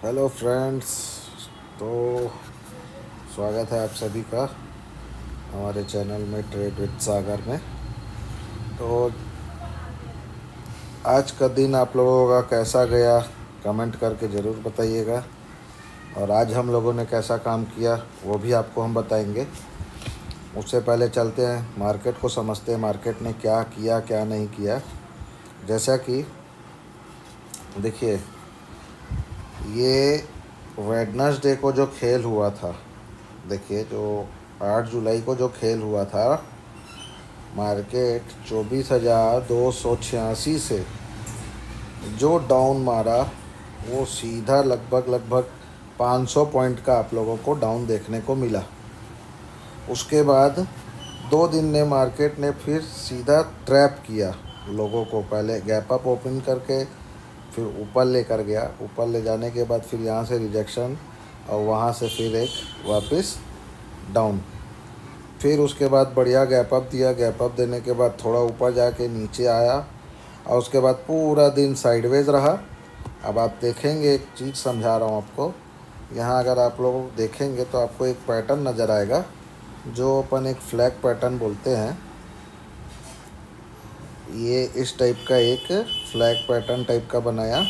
Hello friends. तो स्वागत है आप सभी का हमारे चैनल में ट्रेड विद सागर में। तो आज का दिन आप लोगों का कैसा गया कमेंट करके ज़रूर बताइएगा, और आज हम लोगों ने कैसा काम किया वो भी आपको हम बताएंगे। उससे पहले चलते हैं मार्केट को समझते हैं, मार्केट ने क्या किया क्या नहीं किया। जैसा कि देखिए, ये वेडनेसडे को जो खेल हुआ था, देखिए जो 8 जुलाई को जो खेल हुआ था, मार्केट 24,286 से जो डाउन मारा वो सीधा लगभग 500 पॉइंट का आप लोगों को डाउन देखने को मिला। उसके बाद 2 दिन ने मार्केट ने फिर सीधा ट्रैप किया लोगों को, पहले गैप अप ओपन करके फिर ऊपर लेकर गया, ऊपर ले जाने के बाद फिर यहाँ से रिजेक्शन और वहाँ से फिर एक वापस डाउन, फिर उसके बाद बढ़िया गैप अप दिया। गैप अप देने के बाद थोड़ा ऊपर जाके नीचे आया और उसके बाद पूरा दिन साइडवेज रहा। अब आप देखेंगे, एक चीज़ समझा रहा हूँ आपको, यहाँ अगर आप लोग देखेंगे तो आपको एक पैटर्न नज़र आएगा जो अपन एक फ्लैग पैटर्न बोलते हैं। ये इस टाइप का एक फ्लैग पैटर्न टाइप का बनाया।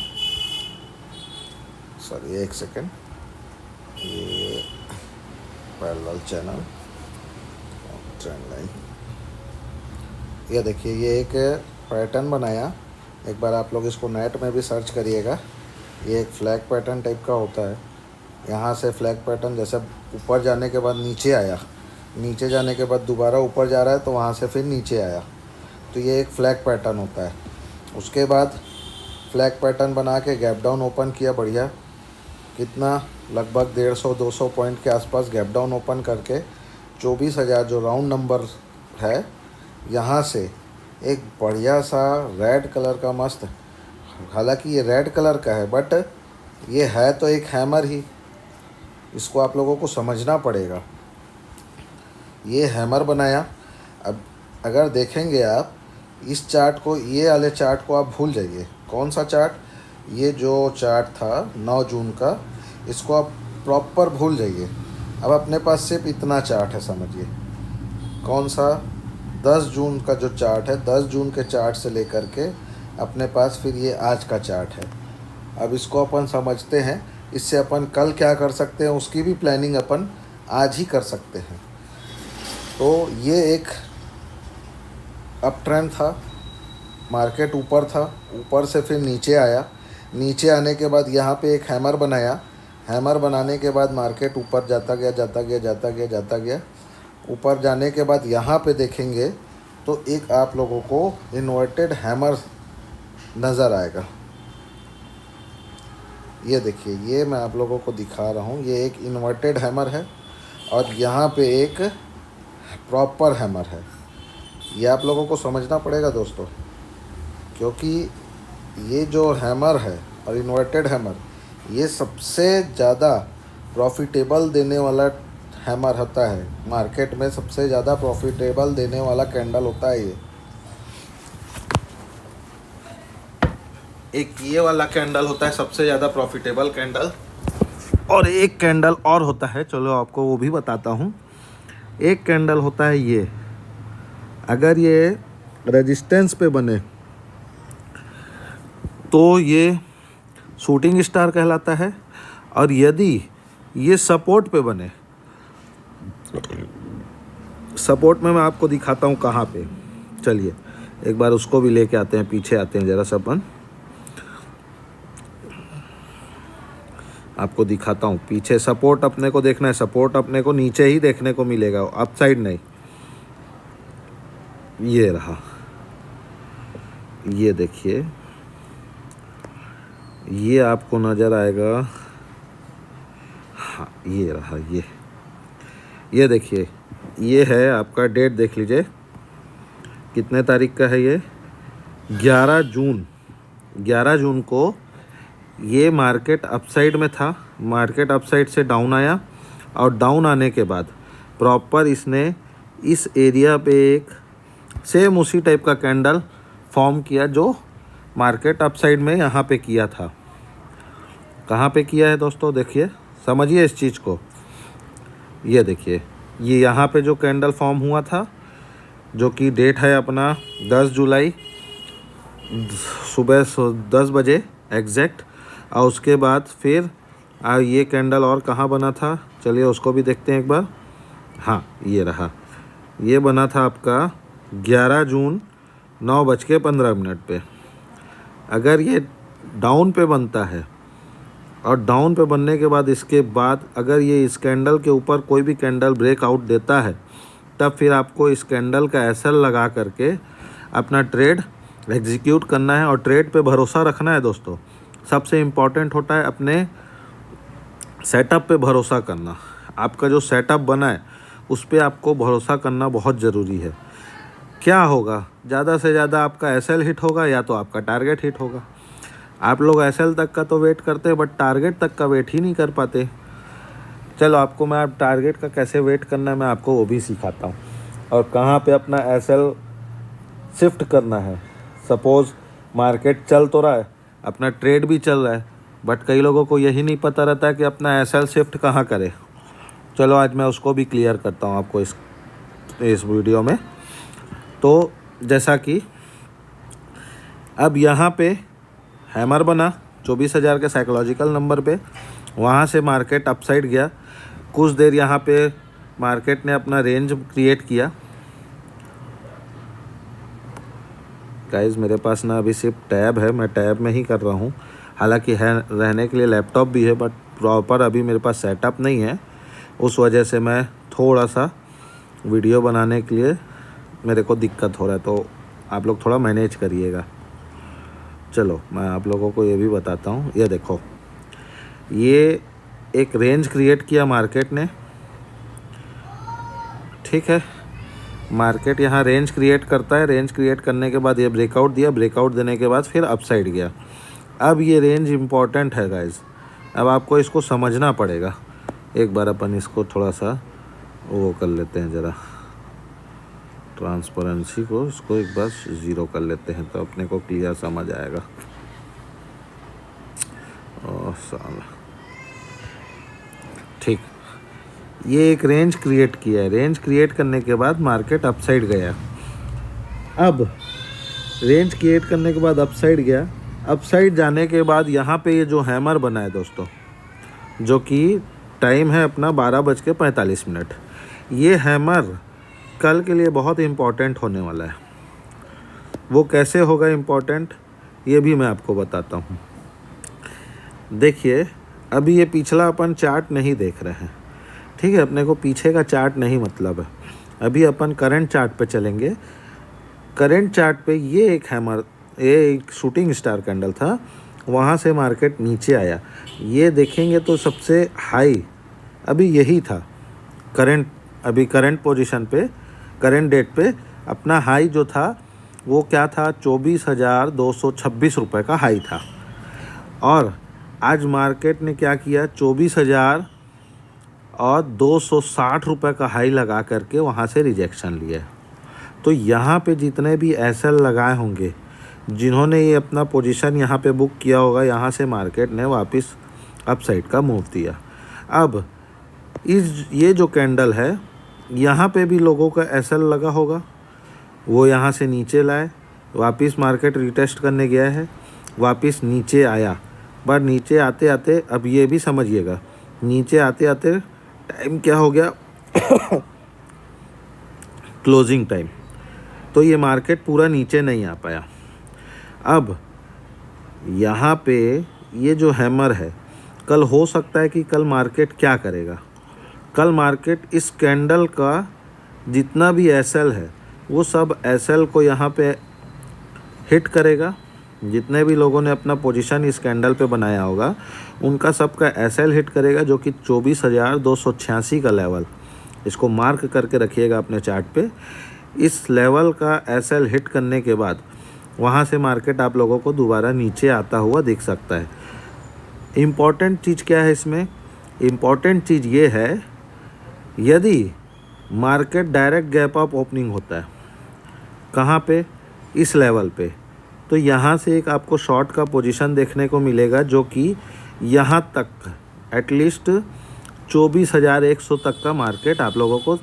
सॉरी, एक सेकेंड, ये पैरेलल चैनल ट्रेंड लाइन, ये देखिए ये एक पैटर्न बनाया। एक बार आप लोग इसको नेट में भी सर्च करिएगा। ये एक फ्लैग पैटर्न टाइप का होता है। यहाँ से फ्लैग पैटर्न जैसे ऊपर जाने के बाद नीचे आया, नीचे जाने के बाद दोबारा ऊपर जा रहा है तो वहाँ से फिर नीचे आया, तो ये एक फ्लैग पैटर्न होता है। उसके बाद फ्लैग पैटर्न बना के गैप डाउन ओपन किया बढ़िया, कितना लगभग 150-200 पॉइंट के आसपास गैप डाउन ओपन करके 24,000 जो राउंड नंबर है, यहाँ से एक बढ़िया सा रेड कलर का मस्त, हालांकि ये रेड कलर का है बट ये है तो एक हैमर ही, इसको आप लोगों को समझना पड़ेगा। ये हैमर बनाया। अब अगर देखेंगे आप इस चार्ट को, ये वाले चार्ट को आप भूल जाइए। कौन सा चार्ट? ये जो चार्ट था 9 जून का, इसको आप प्रॉपर भूल जाइए। अब अपने पास सिर्फ इतना चार्ट है, समझिए। कौन सा? 10 जून का जो चार्ट है, 10 जून के चार्ट से लेकर के अपने पास फिर ये आज का चार्ट है। अब इसको अपन समझते हैं, इससे अपन कल क्या कर सकते हैं उसकी भी प्लानिंग अपन आज ही कर सकते हैं। तो ये एक अप ट्रेंड था, मार्केट ऊपर था, ऊपर से फिर नीचे आया, नीचे आने के बाद यहाँ पे एक हैमर बनाया। हैमर बनाने के बाद मार्केट ऊपर जाता गया। ऊपर जाने के बाद यहाँ पे देखेंगे तो एक आप लोगों को इन्वर्टेड हैमर नज़र आएगा। ये देखिए, ये मैं आप लोगों को दिखा रहा हूँ, ये एक इन्वर्टेड हैमर है और यहाँ पे एक प्रॉपर हैमर है। ये आप लोगों को समझना पड़ेगा दोस्तों, क्योंकि ये जो हैमर है और इन्वर्टेड हैमर, ये सबसे ज़्यादा प्रॉफिटेबल देने वाला हैमर होता है। मार्केट में सबसे ज़्यादा प्रॉफिटेबल देने वाला कैंडल होता है ये। एक ये वाला कैंडल होता है सबसे ज़्यादा प्रॉफिटेबल कैंडल, और एक कैंडल और होता है, चलो आपको वो भी बताता हूँ। एक कैंडल होता है ये, अगर ये रेजिस्टेंस पे बने तो ये शूटिंग स्टार कहलाता है, और यदि ये सपोर्ट पे बने, सपोर्ट में मैं आपको दिखाता हूँ कहाँ पे। चलिए एक बार उसको भी लेके आते हैं, पीछे आते हैं जरा सा, अपन आपको दिखाता हूँ। पीछे सपोर्ट अपने को देखना है, सपोर्ट अपने को नीचे ही देखने को मिलेगा, अप साइड नहीं। ये रहा, ये देखिए, ये आपको नज़र आएगा। हाँ, ये रहा, ये देखिए, ये है आपका डेट, देख लीजिए कितने तारीख का है ये, 11 जून। 11 जून को ये मार्केट अपसाइड में था, मार्केट अपसाइड से डाउन आया, और डाउन आने के बाद प्रॉपर इसने इस एरिया पे एक सेम उसी टाइप का कैंडल फॉर्म किया जो मार्केट अपसाइड में यहाँ पे किया था। कहाँ पे किया है दोस्तों, देखिए समझिए इस चीज़ को। ये देखिए, ये यहाँ पे जो कैंडल फॉर्म हुआ था, जो कि डेट है अपना 10 जुलाई सुबह 10 बजे एग्जैक्ट। और उसके बाद फिर ये कैंडल और कहाँ बना था, चलिए उसको भी देखते हैं एक बार। हाँ, ये रहा, ये बना था आपका 11 जून 9:15 पे। अगर ये डाउन पे बनता है और डाउन पे बनने के बाद इसके बाद अगर ये इस कैंडल के ऊपर कोई भी कैंडल ब्रेकआउट देता है, तब फिर आपको इस कैंडल का एसएल लगा करके अपना ट्रेड एग्जीक्यूट करना है और ट्रेड पे भरोसा रखना है दोस्तों। सबसे इम्पॉर्टेंट होता है अपने सेटअप पे भरोसा करना। आपका जो सेटअप बना है उस पर आपको भरोसा करना बहुत ज़रूरी है। क्या होगा, ज़्यादा से ज़्यादा आपका एसएल हिट होगा या तो आपका टारगेट हिट होगा। आप लोग एसएल तक का तो वेट करते हैं, बट टारगेट तक का वेट ही नहीं कर पाते। चलो आपको मैं आप टारगेट का कैसे वेट करना है मैं आपको वो भी सिखाता हूँ, और कहाँ पे अपना एसएल शिफ्ट करना है। सपोज़ मार्केट चल तो रहा है, अपना ट्रेड भी चल रहा है, बट कई लोगों को यही नहीं पता रहता है कि अपना एसएल शिफ्ट कहाँ करे। चलो आज मैं उसको भी क्लियर करता हूँ आपको इस वीडियो में। तो जैसा कि अब यहाँ पे हैमर बना 24,000 के साइकोलॉजिकल नंबर पे, वहाँ से मार्केट अपसाइड गया। कुछ देर यहाँ पे मार्केट ने अपना रेंज क्रिएट किया। गाइस मेरे पास ना अभी सिर्फ टैब है, मैं टैब में ही कर रहा हूँ। हालांकि है रहने के लिए लैपटॉप भी है, बट प्रॉपर अभी मेरे पास सेटअप नहीं है। उस वजह से मैं थोड़ा सा वीडियो बनाने के लिए मेरे को दिक्कत हो रहा है, तो आप लोग थोड़ा मैनेज करिएगा। चलो मैं आप लोगों को ये भी बताता हूँ। ये देखो, ये एक रेंज क्रिएट किया मार्केट ने, ठीक है। मार्केट यहाँ रेंज क्रिएट करता है, रेंज क्रिएट करने के बाद ये ब्रेकआउट दिया, ब्रेकआउट देने के बाद फिर अपसाइड गया। अब ये रेंज इम्पॉर्टेंट है गाइस, अब आपको इसको समझना पड़ेगा। एक बार अपन इसको थोड़ा सा वो कर लेते हैं, ज़रा ट्रांसपेरेंसी को इसको एक बार 0 कर लेते हैं, तो अपने को क्लियर समझ आएगा। ओह साला, ठीक। ये एक रेंज क्रिएट किया है, रेंज क्रिएट करने के बाद मार्केट अपसाइड गया। अब रेंज क्रिएट करने के बाद अपसाइड गया, अपसाइड जाने के बाद यहाँ पे ये जो हैमर बना है दोस्तों, जो कि टाइम है अपना 12:45। ये हैमर कल के लिए बहुत इम्पॉर्टेंट होने वाला है। वो कैसे होगा इम्पॉर्टेंट, ये भी मैं आपको बताता हूँ। देखिए अभी ये पिछला अपन चार्ट नहीं देख रहे हैं, ठीक है। अपने को पीछे का चार्ट नहीं मतलब है, अभी अपन करंट चार्ट पे चलेंगे। करंट चार्ट पे ये एक हैमर, ये एक शूटिंग स्टार कैंडल था, वहाँ से मार्केट नीचे आया। ये देखेंगे तो सबसे हाई अभी यही था। करंट पोजीशन पे, करंट डेट पे अपना हाई जो था वो क्या था, 24,226 रुपये का हाई था। और आज मार्केट ने क्या किया, 24,260 रुपये का हाई लगा करके वहाँ से रिजेक्शन लिया। तो यहाँ पे जितने भी एसएल लगाए होंगे, जिन्होंने ये अपना पोजीशन यहाँ पे बुक किया होगा, यहाँ से मार्केट ने वापस अपसाइड का मूव दिया। अब ये जो कैंडल है, यहाँ पे भी लोगों का एसएल लगा होगा, वो यहाँ से नीचे लाए, वापस मार्केट रिटेस्ट करने गया है, वापस नीचे आया। बट नीचे आते आते, अब ये भी समझिएगा, नीचे आते आते टाइम क्या हो गया क्लोजिंग टाइम, तो ये मार्केट पूरा नीचे नहीं आ पाया। अब यहाँ पे ये जो हैमर है, कल हो सकता है कि कल मार्केट क्या करेगा, कल मार्केट इस कैंडल का जितना भी एसएल है वो सब एसएल को यहाँ पे हिट करेगा। जितने भी लोगों ने अपना पोजीशन इस कैंडल पे बनाया होगा उनका सबका एसएल हिट करेगा, जो कि 24,286 का लेवल, इसको मार्क करके रखिएगा अपने चार्ट पे। इस लेवल का एसएल हिट करने के बाद वहाँ से मार्केट आप लोगों को दोबारा नीचे आता हुआ दिख सकता है। इम्पॉर्टेंट चीज़ क्या है इसमें, इम्पॉर्टेंट चीज़ ये है, यदि market direct gap up opening होता है कहाँ पे, इस लेवल पे, तो यहाँ से एक आपको शॉर्ट का पोजीशन देखने को मिलेगा, जो कि यहाँ तक एटलीस्ट 24,100 तक का मार्केट आप लोगों को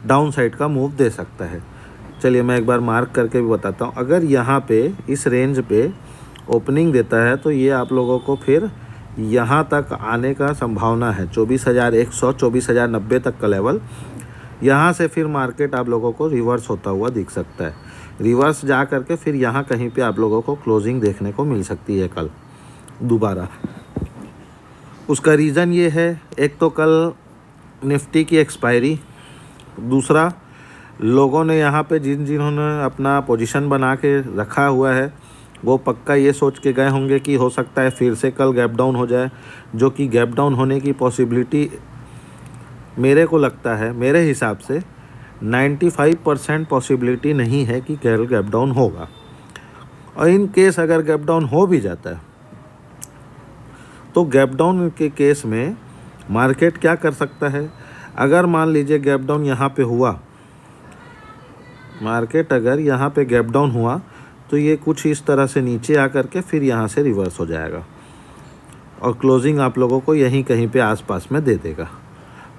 डाउन साइड का मूव दे सकता है। चलिए मैं एक बार मार्क करके भी बताता हूँ। अगर यहाँ पे इस रेंज पे ओपनिंग देता है तो ये आप लोगों को फिर यहाँ तक आने का संभावना है, 24,100 24,090 तक का लेवल। यहाँ से फिर मार्केट आप लोगों को रिवर्स होता हुआ दिख सकता है। रिवर्स जा करके फिर यहाँ कहीं पे आप लोगों को क्लोजिंग देखने को मिल सकती है कल दोबारा। उसका रीज़न ये है, एक तो कल निफ्टी की एक्सपायरी, दूसरा लोगों ने यहाँ पे जिन्होंने अपना पोजीशन बना के रखा हुआ है वो पक्का ये सोच के गए होंगे कि हो सकता है फिर से कल गैप डाउन हो जाए, जो कि गैप डाउन होने की पॉसिबिलिटी मेरे को लगता है, मेरे हिसाब से 95% पॉसिबिलिटी नहीं है कि कल गैप डाउन होगा। और इन केस अगर गैप डाउन हो भी जाता है तो गैप डाउन के केस में मार्केट क्या कर सकता है, अगर मान लीजिए गैप डाउन यहाँ पे हुआ, मार्केट अगर यहाँ पे गैप डाउन हुआ तो ये कुछ इस तरह से नीचे आकर के फिर यहाँ से रिवर्स हो जाएगा और क्लोजिंग आप लोगों को यहीं कहीं पे आसपास में दे देगा।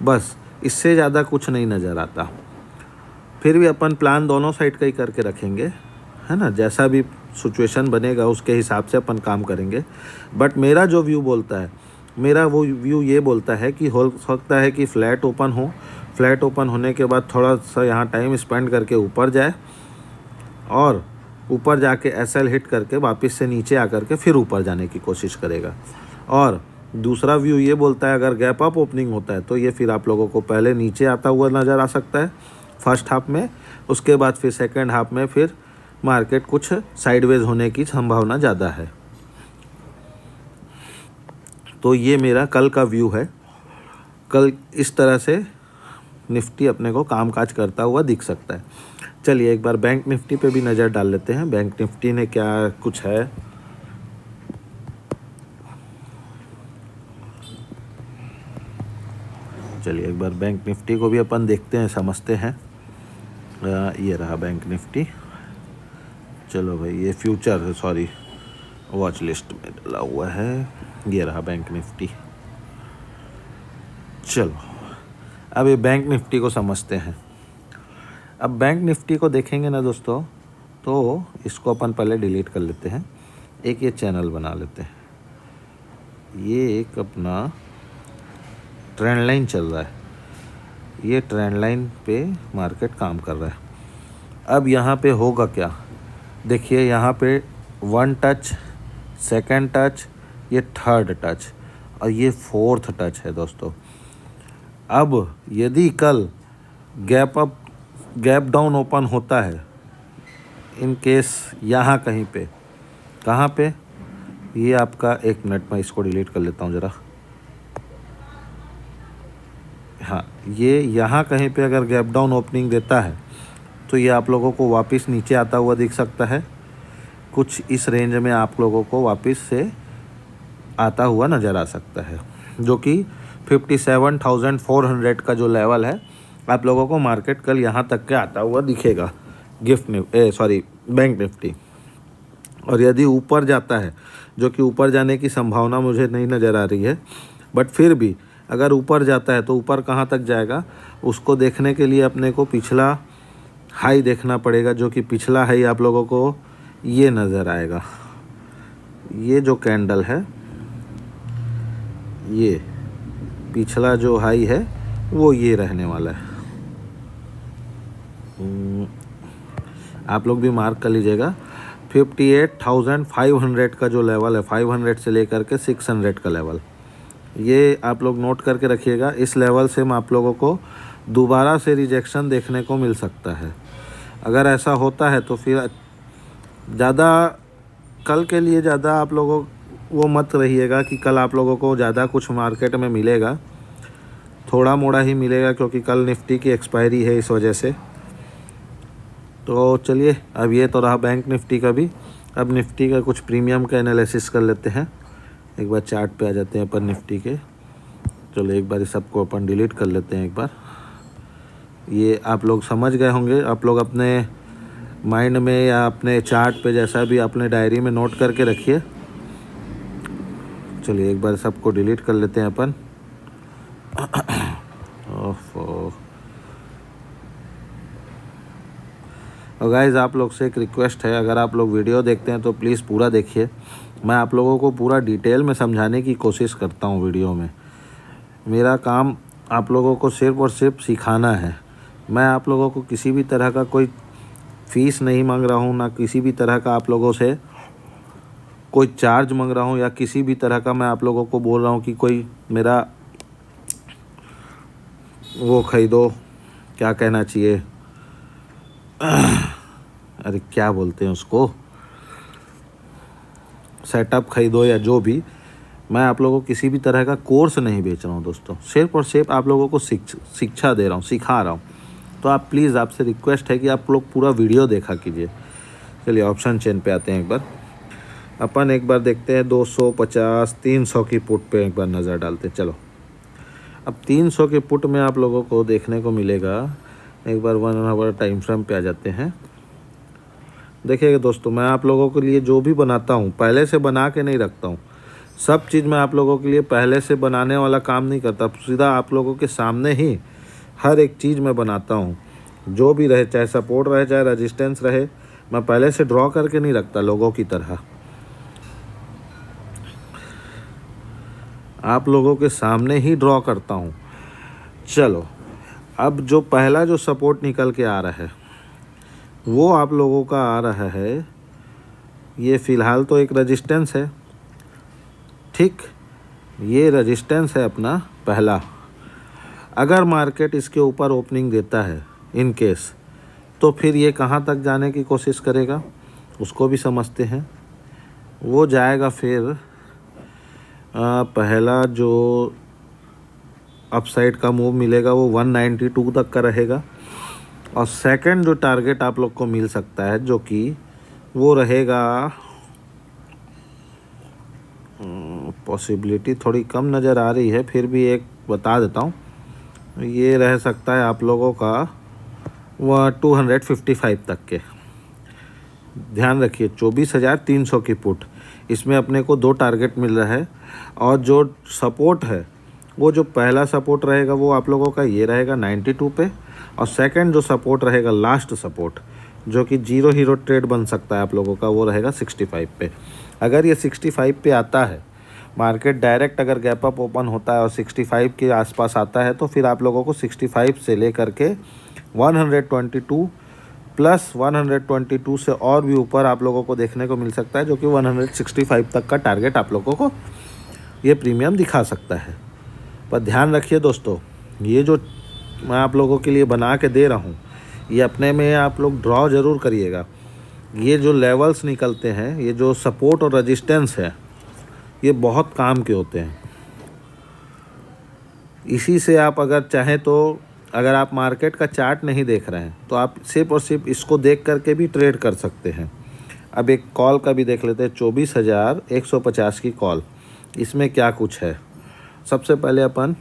बस इससे ज़्यादा कुछ नहीं नज़र आता। फिर भी अपन प्लान दोनों साइड का ही करके रखेंगे, है ना, जैसा भी सिचुएशन बनेगा उसके हिसाब से अपन काम करेंगे। बट मेरा जो व्यू बोलता है, मेरा वो व्यू ये बोलता है कि हो सकता है कि फ्लैट ओपन हो, फ्लैट ओपन होने के बाद थोड़ा सा यहाँ टाइम स्पेंड करके ऊपर जाए और ऊपर जाके एसएल हिट करके वापस से नीचे आकर के फिर ऊपर जाने की कोशिश करेगा। और दूसरा व्यू ये बोलता है अगर गैप अप ओपनिंग होता है तो ये फिर आप लोगों को पहले नीचे आता हुआ नज़र आ सकता है फर्स्ट हाफ में, उसके बाद फिर सेकेंड हाफ में फिर मार्केट कुछ साइडवेज होने की संभावना ज़्यादा है। तो ये मेरा कल का व्यू है। कल इस तरह से निफ्टी अपने को कामकाज करता हुआ दिख सकता है। चलिए एक बार बैंक निफ्टी पे भी नज़र डाल लेते हैं, बैंक निफ्टी ने क्या कुछ है। चलिए एक बार बैंक निफ्टी को भी अपन देखते हैं, समझते हैं। ये रहा बैंक निफ्टी। चलो भाई, ये फ्यूचर सॉरी वॉच लिस्ट में डला हुआ है। ये रहा बैंक निफ्टी। चलो अब ये बैंक निफ्टी को समझते हैं। अब बैंक निफ्टी को देखेंगे ना दोस्तों, तो इसको अपन पहले डिलीट कर लेते हैं। एक ये चैनल बना लेते हैं। ये एक अपना ट्रेंड लाइन चल रहा है, ये ट्रेंड लाइन पे मार्केट काम कर रहा है। अब यहाँ पे होगा क्या, देखिए यहाँ पे 1 टच, सेकंड टच, ये थर्ड टच और ये फोर्थ टच है दोस्तों। अब यदि कल गैप डाउन ओपन होता है इन केस यहाँ कहीं पे, कहाँ पे, ये आपका, एक मिनट में इसको डिलीट कर लेता हूँ ज़रा। हाँ, ये यहाँ कहीं पे अगर गैप डाउन ओपनिंग देता है तो ये आप लोगों को वापस नीचे आता हुआ दिख सकता है, कुछ इस रेंज में आप लोगों को वापस से आता हुआ नज़र आ सकता है, जो कि 57,400 का जो लेवल है आप लोगों को मार्केट कल यहाँ तक के आता हुआ दिखेगा बैंक निफ्टी। और यदि ऊपर जाता है, जो कि ऊपर जाने की संभावना मुझे नहीं नज़र आ रही है, बट फिर भी अगर ऊपर जाता है तो ऊपर कहाँ तक जाएगा उसको देखने के लिए अपने को पिछला हाई देखना पड़ेगा, जो कि पिछला हाई आप लोगों को ये नज़र आएगा। ये जो कैंडल है, ये पिछला जो हाई है वो ये रहने वाला है। आप लोग भी मार्क कर लीजिएगा। 58,500 का जो लेवल है, 500 से लेकर के 600 का लेवल, ये आप लोग नोट करके रखिएगा। इस लेवल से आप लोगों को दोबारा से रिजेक्शन देखने को मिल सकता है। अगर ऐसा होता है तो फिर ज़्यादा कल के लिए ज़्यादा आप लोगों वो मत रहिएगा कि कल आप लोगों को ज़्यादा कुछ मार्केट में मिलेगा, थोड़ा मोड़ा ही मिलेगा, क्योंकि कल निफ्टी की एक्सपायरी है इस वजह से। तो चलिए, अब ये तो रहा बैंक निफ्टी का भी। अब निफ्टी का कुछ प्रीमियम का एनालिसिस कर लेते हैं। एक बार चार्ट पे आ जाते हैं अपन निफ्टी के। चलो एक बार इस सबको अपन डिलीट कर लेते हैं एक बार। ये आप लोग समझ गए होंगे, आप लोग अपने माइंड में या अपने चार्ट पे जैसा भी अपने डायरी में नोट करके रखिए। चलिए एक बार सबको डिलीट कर लेते हैं अपन। ओफो। और गाइज़ आप लोग से एक रिक्वेस्ट है, अगर आप लोग वीडियो देखते हैं तो प्लीज़ पूरा देखिए। मैं आप लोगों को पूरा डिटेल में समझाने की कोशिश करता हूँ वीडियो में। मेरा काम आप लोगों को सिर्फ़ और सिर्फ सिखाना है। मैं आप लोगों को किसी भी तरह का कोई फ़ीस नहीं मांग रहा हूँ, ना किसी भी तरह का आप लोगों से कोई चार्ज मांग रहा हूँ, या किसी भी तरह का मैं आप लोगों को बोल रहा हूँ कि कोई मेरा वो खरीदो, क्या कहना चाहिए, अरे क्या बोलते हैं उसको, सेटअप खरीदो या जो भी। मैं आप लोगों को किसी भी तरह का कोर्स नहीं बेच रहा हूँ दोस्तों, सिर्फ और सिर्फ आप लोगों को शिक्षा दे रहा हूँ, सिखा रहा हूँ। तो आप प्लीज़, आपसे रिक्वेस्ट है कि आप लोग पूरा वीडियो देखा कीजिए। चलिए ऑप्शन चेन पे आते हैं एक बार। अपन एक बार देखते हैं 250 300 की पुट पे एक बार नज़र डालते हैं। चलो अब 300 के पुट में आप लोगों को देखने को मिलेगा, एक बार 1 आवर टाइम फ्रेम पे आ जाते हैं। देखिएगा दोस्तों, मैं आप लोगों के लिए जो भी बनाता हूँ पहले से बना के नहीं रखता हूँ। सब चीज़ मैं आप लोगों के लिए पहले से बनाने वाला काम नहीं करता, सीधा आप लोगों के सामने ही हर एक चीज़ मैं बनाता हूँ। जो भी रहे, चाहे सपोर्ट रहे चाहे रेजिस्टेंस रहे, मैं पहले से ड्रॉ करके नहीं रखता लोगों की तरह। आप लोगों के सामने ही ड्रॉ करता हूँ। चलो अब जो पहला जो सपोर्ट निकल के आ रहा है वो आप लोगों का आ रहा है, ये फ़िलहाल तो एक रेजिस्टेंस है, ठीक, ये रेजिस्टेंस है अपना पहला। अगर मार्केट इसके ऊपर ओपनिंग देता है इन केस, तो फिर ये कहाँ तक जाने की कोशिश करेगा उसको भी समझते हैं। वो जाएगा फिर पहला जो अपसाइड का मूव मिलेगा वो 192 तक का रहेगा, और सेकंड जो टारगेट आप लोग को मिल सकता है जो कि वो रहेगा, पॉसिबिलिटी थोड़ी कम नज़र आ रही है, फिर भी एक बता देता हूँ, ये रह सकता है आप लोगों का वह 255 तक के। ध्यान रखिए 24,300 की पुट, इसमें अपने को 2 टारगेट मिल रहा है, और जो सपोर्ट है वो जो पहला सपोर्ट रहेगा वो आप लोगों का ये रहेगा 92 पे, और सेकंड जो सपोर्ट रहेगा लास्ट सपोर्ट जो कि जीरो हीरो ट्रेड बन सकता है आप लोगों का, वो रहेगा 65 पे। अगर ये 65 पे आता है, मार्केट डायरेक्ट अगर गैप अप ओपन होता है और 65 के आसपास आता है, तो फिर आप लोगों को 65 से लेकर के 122 प्लस 122 से और भी ऊपर आप लोगों को देखने को मिल सकता है, जो कि 165 तक का टारगेट आप लोगों को ये प्रीमियम दिखा सकता है। पर ध्यान रखिए दोस्तों, ये जो मैं आप लोगों के लिए बना के दे रहा हूँ, ये अपने में आप लोग ड्रॉ ज़रूर करिएगा। ये जो लेवल्स निकलते हैं, ये जो सपोर्ट और रेजिस्टेंस है, ये बहुत काम के होते हैं। इसी से आप अगर चाहें तो, अगर आप मार्केट का चार्ट नहीं देख रहे हैं तो आप सिर्फ और सिर्फ इसको देख करके भी ट्रेड कर सकते हैं। अब एक कॉल का भी देख लेते हैं, 24,150 की कॉल, इसमें क्या कुछ है। सबसे पहले अपन,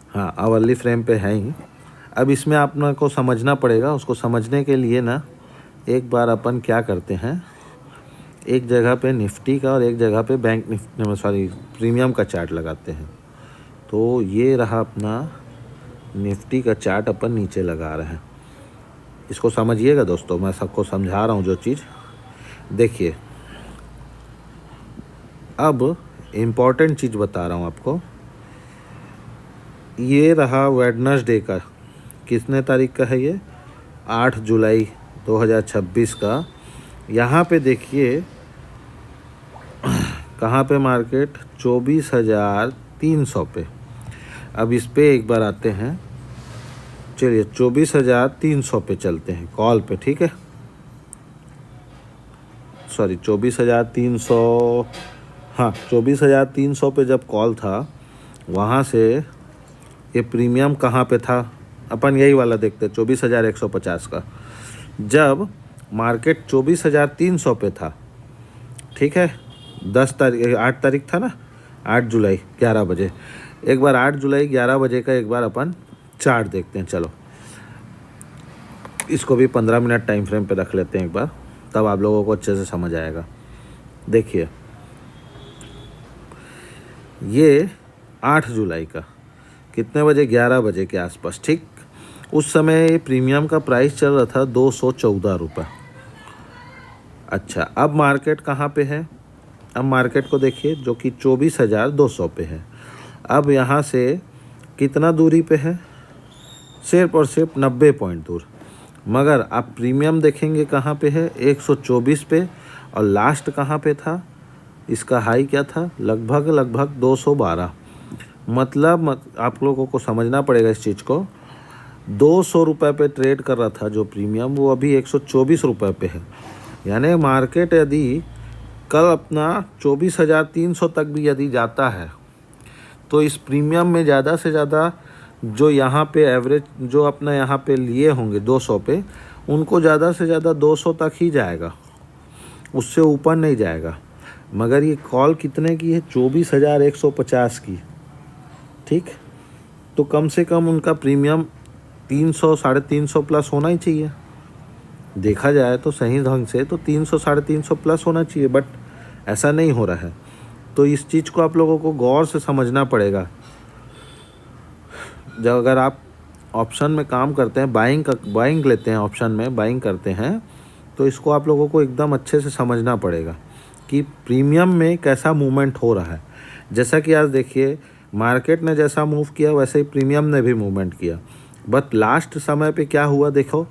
हाँ आवरली फ्रेम पे है ही। अब इसमें अपना को समझना पड़ेगा, उसको समझने के लिए ना एक बार अपन क्या करते हैं, एक जगह पे निफ्टी का और एक जगह पे बैंक निफ्टी प्रीमियम का चार्ट लगाते हैं। तो ये रहा अपना निफ्टी का चार्ट, अपन नीचे लगा रहे हैं। इसको समझिएगा दोस्तों, मैं सबको समझा रहा हूँ जो चीज़। देखिए अब इम्पॉर्टेंट चीज़ बता रहा हूँ आपको। ये रहा वेडनेसडे का, कितने तारीख का है ये, 8 जुलाई 2026 का। यहाँ पे देखिए कहाँ पे मार्केट, 24,300 पे। अब इस पे एक बार आते हैं, चलिए 24,300 पे चलते हैं कॉल पे, ठीक है, सॉरी 24,300, हाँ 24,300 पे जब कॉल था, वहाँ से ये प्रीमियम कहाँ पे था, अपन यही वाला देखते हैं 24,150 का। जब मार्केट 24,300 पे था, ठीक है, 8 तारीख था ना, 8 जुलाई 11 बजे। एक बार 8 जुलाई 11 बजे का एक बार अपन चार्ट देखते हैं। चलो इसको भी 15 मिनट टाइम फ्रेम पे रख लेते हैं एक बार, तब आप लोगों को अच्छे से समझ आएगा। देखिए ये 8 जुलाई का कितने बजे, 11 बजे के आसपास, ठीक। उस समय प्रीमियम का प्राइस चल रहा था 214 रुपये। अच्छा, अब मार्केट कहाँ पे है? अब मार्केट को देखिए जो कि 24,200 पे है। अब यहाँ से कितना दूरी पे है? सिर्फ और सिर्फ 90 पॉइंट दूर। मगर आप प्रीमियम देखेंगे कहाँ पे है? 124 पे। और लास्ट कहाँ पे था? इसका हाई क्या था? लगभग 212। मतलब आप लोगों को समझना पड़ेगा इस चीज़ को। 200 रुपये पे ट्रेड कर रहा था जो प्रीमियम, वो अभी 124 रुपये पे है। यानी मार्केट यदि कल अपना 24,300 तक भी यदि जाता है तो इस प्रीमियम में ज़्यादा से ज़्यादा जो यहाँ पे एवरेज जो अपना यहाँ पे लिए होंगे 200 पे, उनको ज़्यादा से ज़्यादा 200 तक ही जाएगा, उससे ऊपर नहीं जाएगा। मगर ये कॉल कितने की है? 24,150 की, ठीक। तो कम से कम उनका प्रीमियम 300 350 प्लस होना ही चाहिए। देखा जाए तो सही ढंग से तो 300 350 प्लस होना चाहिए, बट ऐसा नहीं हो रहा है। तो इस चीज़ को आप लोगों को गौर से समझना पड़ेगा। जब अगर आप ऑप्शन में काम करते हैं, बाइंग लेते हैं, ऑप्शन में बाइंग करते हैं, तो इसको आप लोगों को एकदम अच्छे से समझना पड़ेगा कि प्रीमियम में कैसा मूवमेंट हो रहा है। जैसा कि आज देखिए मार्केट ने जैसा मूव किया वैसे ही प्रीमियम ने भी मूवमेंट किया। बट लास्ट समय पे क्या हुआ देखो,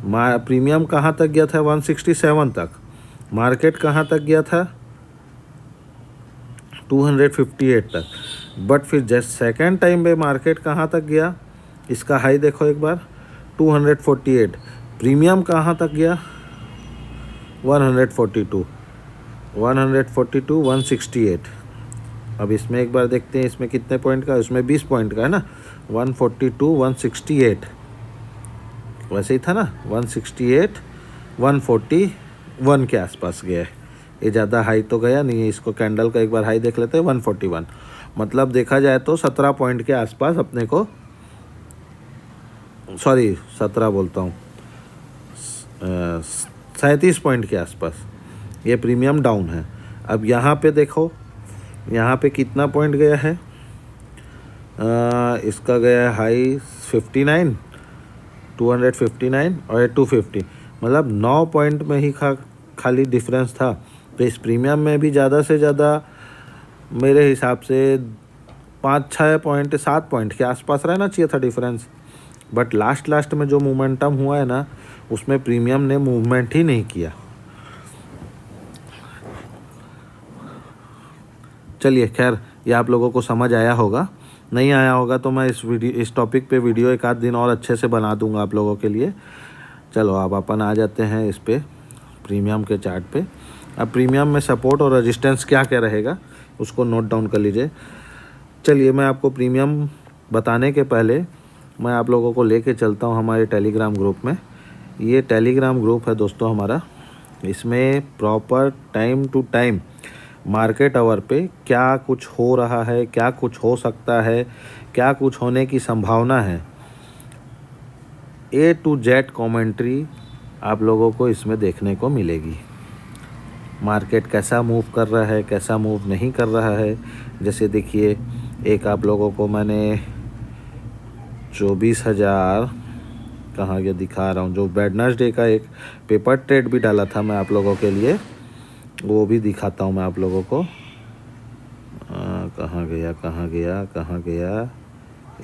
प्रीमियम कहाँ तक गया था? 167 तक। मार्केट कहाँ तक गया था? 258 तक। बट फिर जस्ट सेकेंड टाइम पे मार्केट कहाँ तक गया? इसका हाई देखो एक बार, 248। प्रीमियम कहाँ तक गया? 142, 168। अब इसमें एक बार देखते हैं इसमें कितने पॉइंट का, इसमें 20 पॉइंट का है ना। 142, 168 वैसे ही था ना, 168, 141 के आसपास गया है। ये ज़्यादा हाई तो गया नहीं है। इसको कैंडल का एक बार हाई देख लेते हैं, 141। मतलब देखा जाए तो 17 पॉइंट के आसपास अपने को, सॉरी 17 बोलता हूँ, 37 पॉइंट के आसपास ये प्रीमियम डाउन है। अब यहाँ पे देखो, यहाँ पे कितना पॉइंट गया है? इसका गया है हाई 59, 259 और ये 250। मतलब 9 पॉइंट में ही खाली डिफरेंस था। तो इस प्रीमियम में भी ज़्यादा से ज़्यादा मेरे हिसाब से 5-6 पॉइंट, 7 पॉइंट के आसपास रहना चाहिए था डिफरेंस। बट लास्ट में जो मोमेंटम हुआ है ना, उसमें प्रीमियम ने मूवमेंट ही नहीं किया। चलिए खैर, ये आप लोगों को समझ आया होगा। नहीं आया होगा तो मैं इस टॉपिक पे वीडियो एक आध दिन और अच्छे से बना दूंगा आप लोगों के लिए। चलो अब अपन आ जाते हैं इस पे प्रीमियम के चार्ट पे। अब प्रीमियम में सपोर्ट और रेजिस्टेंस क्या क्या रहेगा उसको नोट डाउन कर लीजिए। चलिए मैं आपको प्रीमियम बताने के पहले मैं आप लोगों को लेके चलता हूँ हमारे टेलीग्राम ग्रुप में। ये टेलीग्राम ग्रुप है दोस्तों हमारा। इसमें proper time to time market hour पे क्या कुछ हो रहा है, क्या कुछ हो सकता है, क्या कुछ होने की संभावना है, A to Z कमेंट्री आप लोगों को इसमें देखने को मिलेगी। मार्केट कैसा मूव कर रहा है, कैसा मूव नहीं कर रहा है। जैसे देखिए एक आप लोगों को मैंने 24,000 कहाँ गया दिखा रहा हूँ, जो वेडनेसडे का एक पेपर ट्रेड भी डाला था मैं आप लोगों के लिए, वो भी दिखाता हूँ मैं आप लोगों को। कहाँ गया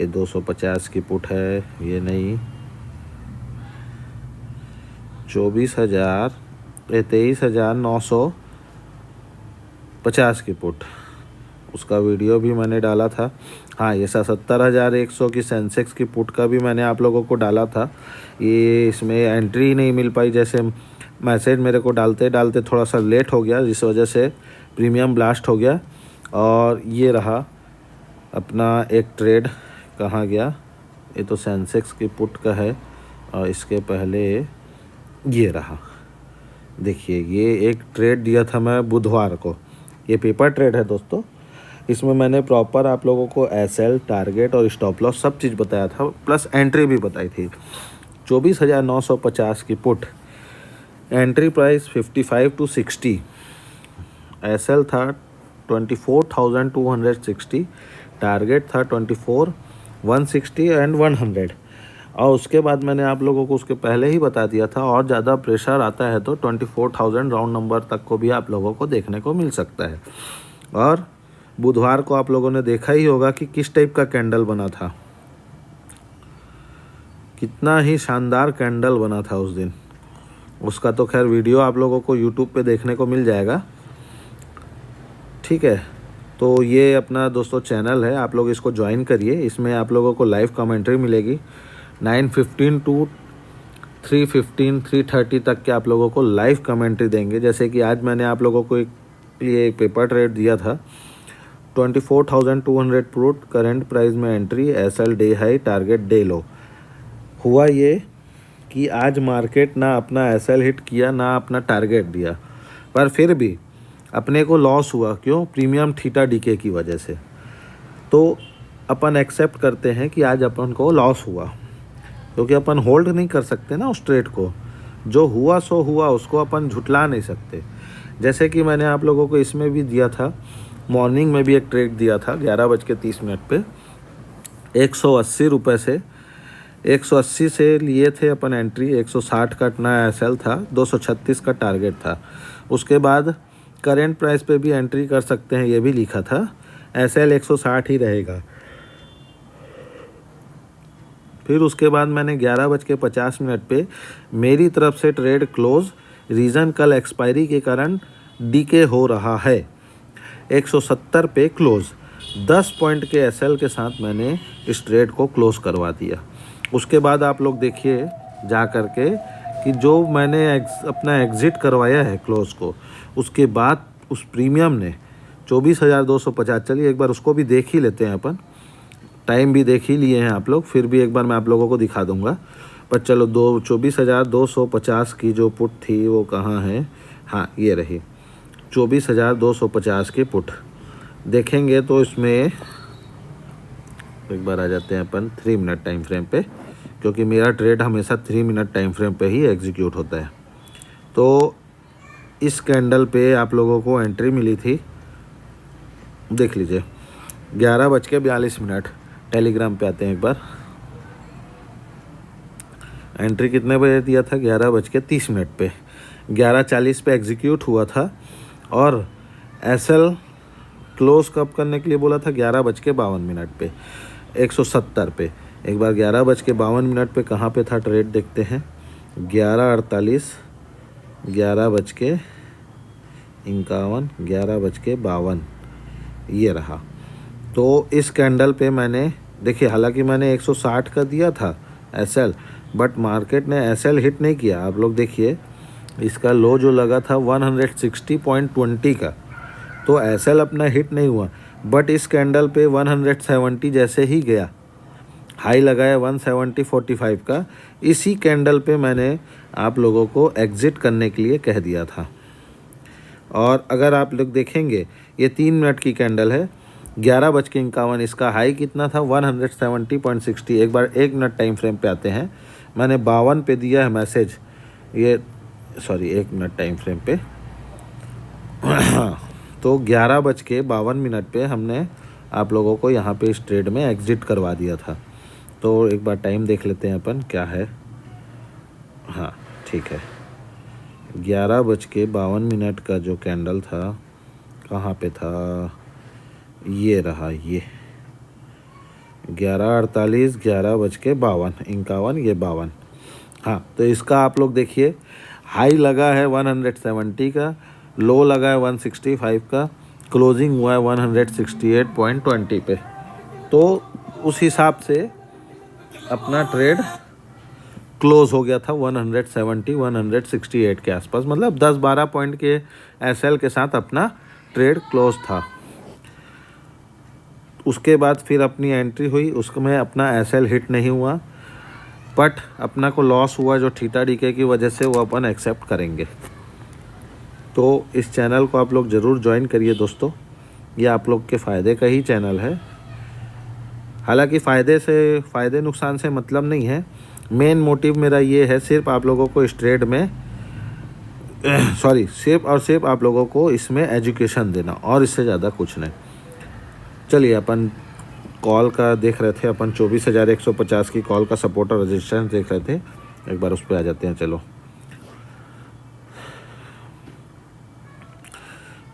ये 250 की पुट है, ये नहीं, 23,950 की पुट, उसका वीडियो भी मैंने डाला था। हाँ, ये 70,100 की सेंसेक्स की पुट का भी मैंने आप लोगों को डाला था। ये इसमें एंट्री नहीं मिल पाई, जैसे मैसेज मेरे को डालते थोड़ा सा लेट हो गया, जिस वजह से प्रीमियम ब्लास्ट हो गया। और ये रहा अपना एक ट्रेड, कहाँ गया, ये तो सेंसेक्स की पुट का है। और इसके पहले ये रहा, देखिए ये एक ट्रेड दिया था मैं बुधवार को। ये पेपर ट्रेड है दोस्तों। इसमें मैंने प्रॉपर आप लोगों को SL, टारगेट और स्टॉप लॉस सब चीज़ बताया था, प्लस एंट्री भी बताई थी। 24,950 की put, entry price 55 to 60, SL था 24,260, टारगेट था 24,160 एंड 100। और उसके बाद मैंने आप लोगों को उसके पहले ही बता दिया था, और ज़्यादा प्रेशर आता है तो 24,000 राउंड नंबर तक को भी आप लोगों को देखने को मिल सकता है। और बुधवार को आप लोगों ने देखा ही होगा कि किस टाइप का कैंडल बना था, कितना ही शानदार कैंडल बना था उस दिन। उसका तो खैर वीडियो आप लोगों को यूट्यूब पे देखने को मिल जाएगा, ठीक है। तो ये अपना दोस्तों चैनल है, आप लोग इसको ज्वाइन करिए। इसमें आप लोगों को लाइव कमेंट्री मिलेगी 9:15 टू 3:15 3:30 तक के आप लोगों को लाइव कमेंट्री देंगे। जैसे कि आज मैंने आप लोगों को एक पेपर ट्रेड दिया था 24,200 पुट, करंट प्राइस में entry, SL day high, target day low. हुआ ये कि आज मार्केट ना अपना एसएल हिट किया ना अपना टारगेट दिया, पर फिर भी अपने को लॉस हुआ। क्यों? प्रीमियम थीटा डीके की वजह से। तो अपन एक्सेप्ट करते हैं कि आज अपन को लॉस हुआ, क्योंकि अपन होल्ड नहीं कर सकते ना उस ट्रेड को। जो हुआ सो हुआ, उसको अपन झुटला नहीं सकते। जैसे कि मैंने आप लोगों को इसमें भी दिया था, मॉर्निंग में भी एक ट्रेड दिया था 11:30 पे 180 रुपये से 180 से लिए थे अपन एंट्री। 160 का नया एसएल था, 236 का टारगेट था। उसके बाद करेंट प्राइस पे भी एंट्री कर सकते हैं, ये भी लिखा था। एसएल 160 ही रहेगा। फिर उसके बाद मैंने 11:50 पे मेरी तरफ से ट्रेड क्लोज, रीज़न कल एक्सपायरी के कारण डीके हो रहा है, 170 पे क्लोज। 10 पॉइंट के एसएल के साथ मैंने इस ट्रेड को क्लोज करवा दिया। उसके बाद आप लोग देखिए जा कर के कि जो मैंने अपना एग्ज़िट करवाया है क्लोज को, उसके बाद उस प्रीमियम ने 24,250, चलिए एक बार उसको भी देख ही लेते हैं अपन। टाइम भी देख ही लिए हैं आप लोग, फिर भी एक बार मैं आप लोगों को दिखा दूंगा। पर चलो 24,250 की जो पुट थी वो कहाँ है? हाँ, ये रही 24,250 की पुट। देखेंगे तो इसमें एक बार आ जाते हैं अपन 3 मिनट टाइम फ्रेम पे, क्योंकि मेरा ट्रेड हमेशा 3 मिनट टाइम फ्रेम पे ही एग्जीक्यूट होता है। तो इस कैंडल पे आप लोगों को एंट्री मिली थी, देख लीजिए 11:42। टेलीग्राम पे आते हैं एक बार। एंट्री कितने बजे दिया था? 11:30 पे। 11:40 पे एग्जीक्यूट हुआ था। और एसएल क्लोज कब करने के लिए बोला था? 11:52 पे 170 पे। एक बार 11:52 पे कहाँ पे था ट्रेड देखते हैं। 11:48, 11:51, 11:52 ये रहा। तो इस कैंडल पे मैंने देखिए, हालांकि मैंने 160 का दिया था एसएल, बट मार्केट ने एसएल हिट नहीं किया। आप लोग देखिए, इसका लो जो लगा था 160.20 का, तो एसएल अपना हिट नहीं हुआ। बट इस कैंडल पे 170 जैसे ही गया, हाई लगाया 170.45 का। इसी कैंडल पे मैंने आप लोगों को एग्ज़िट करने के लिए कह दिया था। और अगर आप लोग देखेंगे, ये 3 मिनट की कैंडल है। 11:51, इसका हाई कितना था? 170.60। एक बार 1 मिनट टाइम फ्रेम पे आते हैं। मैंने 52 पे दिया है मैसेज, ये सॉरी 1 मिनट टाइम फ्रेम पे तो 11:52 पे हमने आप लोगों को यहाँ पे इस ट्रेड में एग्ज़िट करवा दिया था। तो एक बार टाइम देख लेते हैं अपन क्या है। हाँ ठीक है, 11:52 का जो कैंडल था कहाँ पे था? ये रहा, ये 11:48, 11:52, 51, ये 52। हाँ, तो इसका आप लोग देखिए, हाई लगा है 170 का, लो लगा है 165 का, क्लोजिंग हुआ है 168.20 पे। तो उस हिसाब से अपना ट्रेड क्लोज हो गया था 170 168 के आसपास, मतलब 10-12 पॉइंट के एसएल के साथ अपना ट्रेड क्लोज था। उसके बाद फिर अपनी एंट्री हुई, उसमें अपना एसएल हिट नहीं हुआ, बट अपना को लॉस हुआ जो थीटा डीके की वजह से, वो अपन एक्सेप्ट करेंगे। तो इस चैनल को आप लोग ज़रूर ज्वाइन करिए दोस्तों, ये आप लोग के फ़ायदे का ही चैनल है। हालांकि फ़ायदे नुकसान से मतलब नहीं है, मेन मोटिव मेरा ये है सिर्फ आप लोगों को इस ट्रेड में सॉरी, सिर्फ और सिर्फ आप लोगों को इसमें एजुकेशन देना, और इससे ज़्यादा कुछ नहीं। चलिए अपन कॉल का देख रहे थे, अपन 24,150 की कॉल का सपोर्ट और रजिस्टेंस देख रहे थे, एक बार उस पर आ जाते हैं। चलो,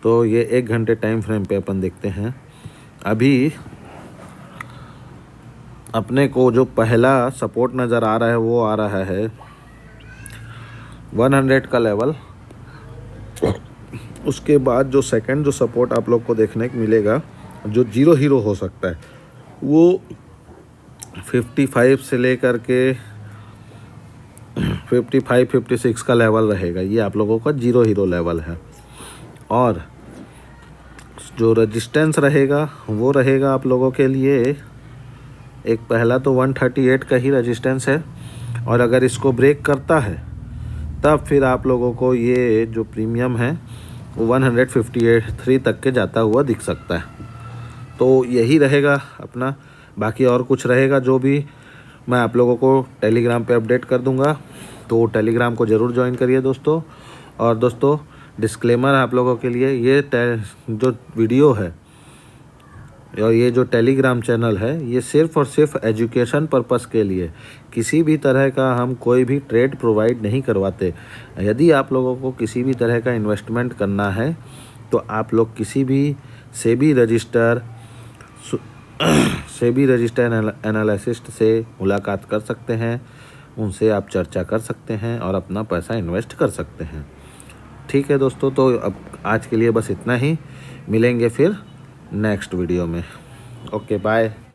तो ये 1 घंटे टाइम फ्रेम पे अपन देखते हैं। अभी अपने को जो पहला सपोर्ट नज़र आ रहा है वो आ रहा है 100 का लेवल। उसके बाद जो सेकंड जो सपोर्ट आप लोग को देखने को मिलेगा, जो जीरो हीरो हो सकता है, वो 55 से लेकर के 55-56 का लेवल रहेगा। ये आप लोगों का जीरो हीरो लेवल है। और जो रेजिस्टेंस रहेगा वो रहेगा आप लोगों के लिए, एक पहला तो 138 का ही रेजिस्टेंस है, और अगर इसको ब्रेक करता है तब फिर आप लोगों को ये जो प्रीमियम है वो 153 तक के जाता हुआ दिख सकता है। तो यही रहेगा अपना, बाकी और कुछ रहेगा जो भी मैं आप लोगों को टेलीग्राम पे अपडेट कर दूंगा, तो टेलीग्राम को ज़रूर ज्वाइन करिए दोस्तों। और दोस्तों, डिस्क्लेमर आप लोगों के लिए, ये जो वीडियो है और ये जो टेलीग्राम चैनल है, ये सिर्फ़ और सिर्फ एजुकेशन पर्पस के लिए, किसी भी तरह का हम कोई भी ट्रेड प्रोवाइड नहीं करवाते। यदि आप लोगों को किसी भी तरह का इन्वेस्टमेंट करना है तो आप लोग किसी भी सेबी रजिस्टर एनालिसिस्ट से मुलाकात कर सकते हैं, उनसे आप चर्चा कर सकते हैं और अपना पैसा इन्वेस्ट कर सकते हैं। ठीक है दोस्तों, तो अब आज के लिए बस इतना ही, मिलेंगे फिर नेक्स्ट वीडियो में। Okay, bye.